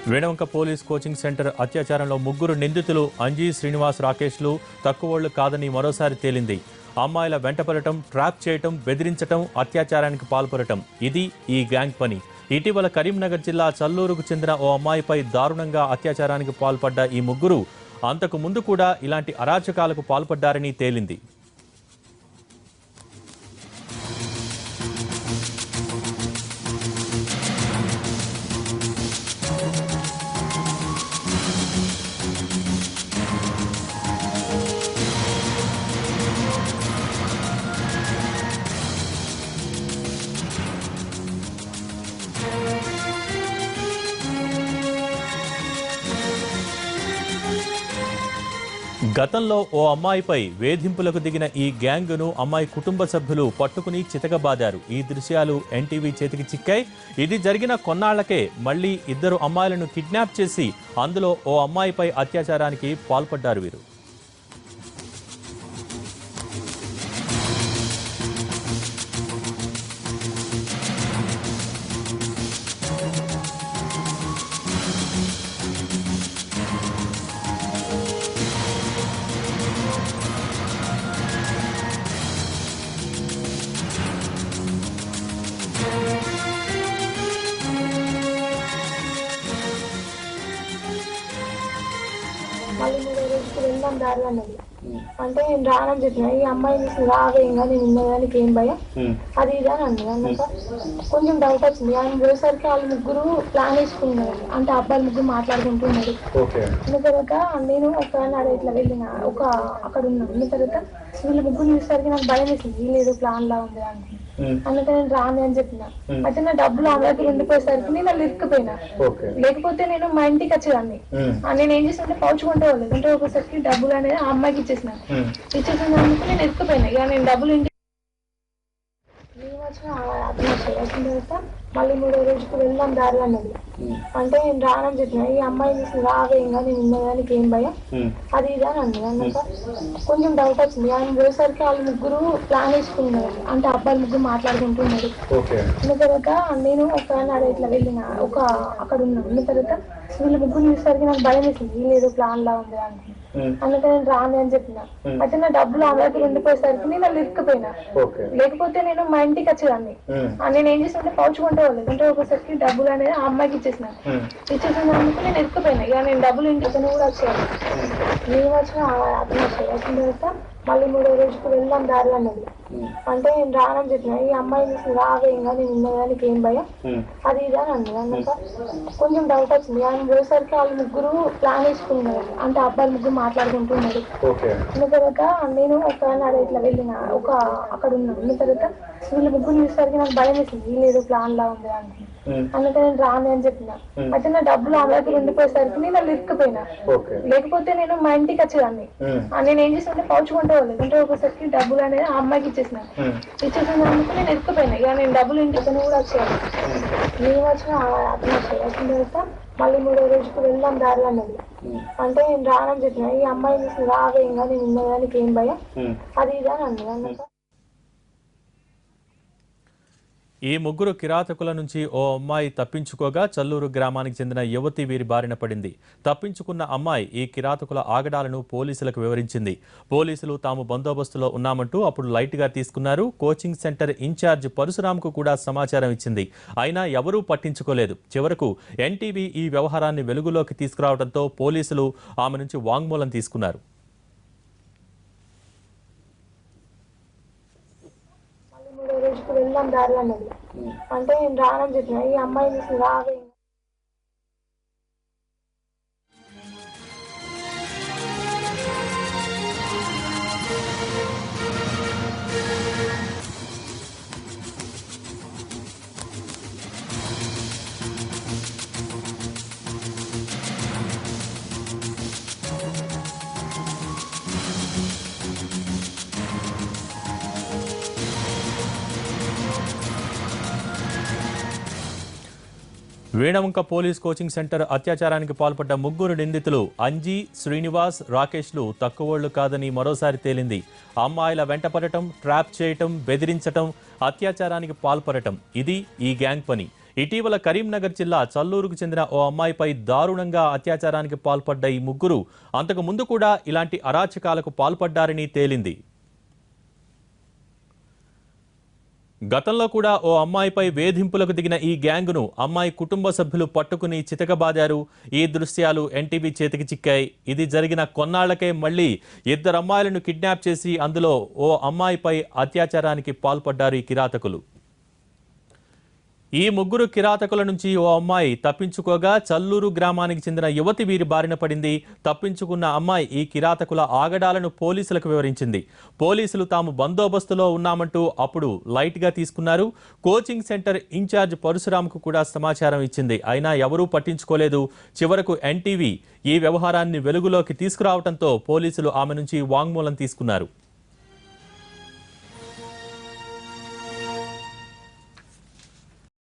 Veenavanka police coaching centre అత్యాచారంలో ముగ్గురు నిందితులు అంజీ, శ్రీనివాస్, రాకేష్లు తక్కువోళ్లు కాదని మరోసారి తేలింది. అమ్మాయిల వెంటపడటం, ట్రాప్ చేయటం, బెదిరించటం, అత్యాచారానికి పాల్పడటం ఇది ఈ గ్యాంగ్ పని. ఇటీవల కరీంనగర్ జిల్లా చల్లూరుకు చెందిన ఓ అమ్మాయిపై దారుణంగా అత్యాచారానికి పాల్పడ్డ ఈ ముగ్గురు అంతకు ముందు కూడా ఇలాంటి అరాచకాలకు పాల్పడ్డారని తేలింది. గతంలో ఓ అమ్మాయిపై వేధింపులకు దిగిన ఈ గ్యాంగ్ను అమ్మాయి కుటుంబ సభ్యులు పట్టుకుని చితకబాదారు. ఈ దృశ్యాలు ఎన్టీవీ చేతికి చిక్కాయి. ఇది జరిగిన కొన్నాళ్లకే మళ్లీ ఇద్దరు అమ్మాయిలను కిడ్నాప్ చేసి అందులో ఓ అమ్మాయిపై అత్యాచారానికి పాల్పడ్డారు వీరు. మళ్ళీ 3 రోజులకు వెళ్దాం దారి అన్నది. అంటే నేను రానని చెప్పిన, ఈ అమ్మాయిని రావే ఇంకా నేను ఉన్నదానికి ఏం భయం అది ఇది అని అన్నది. అన్నాక కొంచెం డౌట్ వచ్చింది. ఆయన పోయేసరికి వాళ్ళు ముగ్గురు ప్లాన్ వేసుకున్నారు. అంటే అబ్బాయిలు ముగ్గురు మాట్లాడుకుంటున్నారు. ఉన్న తర్వాత నేను ఒక ఇట్లా వెళ్ళిన అక్కడ ఉన్నాను. ఉన్న తర్వాత వీళ్ళు ముగ్గురు చూసేసరికి నాకు భయం వేసింది. వీళ్ళు ప్లాన్ లా ఉంది అని. అందుకే నేను రాను అని చెప్పిన. అయితే నా డబ్బులు ఆమె దగ్గర ఉండిపోయేసరికి నేను వాళ్ళు ఇరుక్కుపోయినా. లేకపోతే నేను మా ఇంటికి వచ్చేదాన్ని. నేను ఏం చేసిన పౌచ్ కొంటే వాళ్ళు అంటే ఒకసారికి డబ్బులు అనేది ఆ అమ్మాయికి ఇచ్చేసిన నేను ఇరుక్కుపోయినా. ఇక నేను డబ్బులు ఇంటికి వచ్చిన తర్వాత మళ్ళీ 3 రోజులకు వెళ్దాం దారి అన్నది. అంటే నేను రానని చెప్పిన, ఈ అమ్మాయిని రావే ఇంకా నేను ఉన్నదానికి ఏం భయం అది ఇది అని అన్నది. అన్నాక కొంచెం డౌట్ వచ్చింది. ఆయన పోయేసరికి వాళ్ళు ముగ్గురు ప్లాన్ వేసుకున్నారు. అంటే అబ్బాయిలు ముగ్గురు మాట్లాడుకుంటున్నారు. ఉన్న తర్వాత నేను ఒక ఇట్లా వెళ్ళిన అక్కడ ఉన్నాను. ఉన్న తర్వాత వీళ్ళు ముగ్గురు చూసేసరికి నాకు భయం వేసింది. వీళ్ళు ప్లాన్ లా ఉంది అని. అందుకే నేను రాను అని చెప్పిన. అయితే నా డబ్బులు ఆమె దగ్గర ఉండిపోయేసరికి నేను వాళ్ళు ఇరుక్కుపోయినా. లేకపోతే నేను మా ఇంటికి వచ్చేదాన్ని. నేను ఏం చేసిన పౌచ్ కొంటే వాళ్ళు అంటే ఒకసారికి డబ్బులు అనేది ఆ అమ్మాయికి ఇచ్చేసిన నేను ఇరుక్కుపోయినా. ఇక నేను డబ్బులు ఇంటికి కూడా వచ్చేయాలి. నేను వచ్చిన వచ్చిన తర్వాత మళ్ళీ 3 రోజులకు వెళ్దాం దారి అన్నది. అంటే నేను రానని చెప్పిన, ఈ అమ్మాయిని రావే ఇంకా నేను ఉన్నదానికి ఏం భయం అది ఇది అని అన్నది. అన్నాక కొంచెం డౌట్ వచ్చింది. ఆయన పోయేసరికి వాళ్ళు ముగ్గురు ప్లాన్ వేసుకున్నారు. అంటే అబ్బాయిలు ముగ్గురు మాట్లాడుకుంటున్నారు. ఉన్న తర్వాత నేను ఒక ఇట్లా వెళ్ళిన అక్కడ ఉన్నాను. ఉన్న తర్వాత వీళ్ళు ముగ్గురు చూసేసరికి నాకు భయం వేసింది. వీళ్ళు ప్లాన్ లా ఉంది అని. అందుకే నేను రాను అని చెప్పిన. అయితే నా డబ్బులు ఆమె దగ్గర ఉండిపోయేసరికి నేను వాళ్ళు ఇరుక్కుపోయినా. లేకపోతే నేను మా ఇంటికి వచ్చేదాన్ని. నేను ఏం చేసిన పౌచ్ కొంటే వాళ్ళు అంటే ఒకసారికి డబ్బులు అనేది ఆ అమ్మాయికి ఇచ్చేసిన నేను ఇరుక్కుపోయినా. ఇక నేను డబ్బులు ఇంటికి కూడా వచ్చేయాలి. నేను వచ్చిన తర్వాత మళ్ళీ 3 రోజులకు వెళ్దాం దారి అన్నది. అంటే నేను రానని చెప్పిన, ఈ అమ్మాయిని రావే ఇంకా నేను ఉన్నదానికి ఏం భయం అది ఇది అని అన్నది. అన్నాక ఈ ముగ్గురు కిరాతకుల నుంచి ఓ అమ్మాయి తప్పించుకోగా చల్లూరు గ్రామానికి చెందిన యువతి వీరి బారిన పడింది. తప్పించుకున్న అమ్మాయి ఈ కిరాతకుల ఆగడాలను పోలీసులకు వివరించింది. పోలీసులు తాము బందోబస్తులో ఉన్నామంటూ అప్పుడు లైట్గా తీసుకున్నారు. కోచింగ్ సెంటర్ ఇన్ఛార్జ్ పరశురాంకు కూడా సమాచారం ఇచ్చింది. అయినా ఎవరూ పట్టించుకోలేదు. చివరకు ఎన్టీవీ ఈ వ్యవహారాన్ని వెలుగులోకి తీసుకురావడంతో పోలీసులు ఆమె నుంచి వాంగ్మూలం తీసుకున్నారు. రోజుకు వెళ్దాం దారి అన్నది. అంటే నేను రానని చెప్పిన, ఈ అమ్మాయిని రావే వేణవంక పోలీస్ కోచింగ్ సెంటర్ అత్యాచారానికి పాల్పడ్డ ముగ్గురు నిందితులు అంజీ, శ్రీనివాస్, రాకేష్లు తక్కువోళ్లు కాదని మరోసారి తేలింది. అమ్మాయిల వెంటపడటం, ట్రాప్ చేయటం, బెదిరించటం, అత్యాచారానికి పాల్పడటం ఇది ఈ గ్యాంగ్ పని. ఇటీవల కరీంనగర్ జిల్లా చల్లూరుకు చెందిన ఓ అమ్మాయిపై దారుణంగా అత్యాచారానికి పాల్పడ్డ ఈ ముగ్గురు అంతకు ముందు కూడా ఇలాంటి అరాచకాలకు పాల్పడ్డారని తేలింది. గతంలో కూడా ఓ అమ్మాయిపై వేధింపులకు దిగిన ఈ గ్యాంగును అమ్మాయి కుటుంబ సభ్యులు పట్టుకుని చితకబాదారు. ఈ దృశ్యాలు ఎన్టీవీ చేతికి చిక్కాయి. ఇది జరిగిన కొన్నాళ్లకే మళ్లీ 2 అమ్మాయిలను కిడ్నాప్ చేసి అందులో ఓ అమ్మాయిపై అత్యాచారానికి పాల్పడ్డారు ఈ కిరాతకులు. ఈ ముగ్గురు కిరాతకుల నుంచి ఓ అమ్మాయి తప్పించుకోగా చల్లూరు గ్రామానికి చెందిన యువతి వీరి బారిన పడింది. తప్పించుకున్న అమ్మాయి ఈ కిరాతకుల ఆగడాలను పోలీసులకు వివరించింది. పోలీసులు తాము బందోబస్తులో ఉన్నామంటూ అప్పుడు లైట్గా తీసుకున్నారు. కోచింగ్ సెంటర్ ఇన్ఛార్జ్ పరశురాంకు కూడా సమాచారం ఇచ్చింది. అయినా ఎవరూ పట్టించుకోలేదు. చివరకు ఎన్టీవీ ఈ వ్యవహారాన్ని వెలుగులోకి తీసుకురావడంతో పోలీసులు ఆమె నుంచి వాంగ్మూలం తీసుకున్నారు.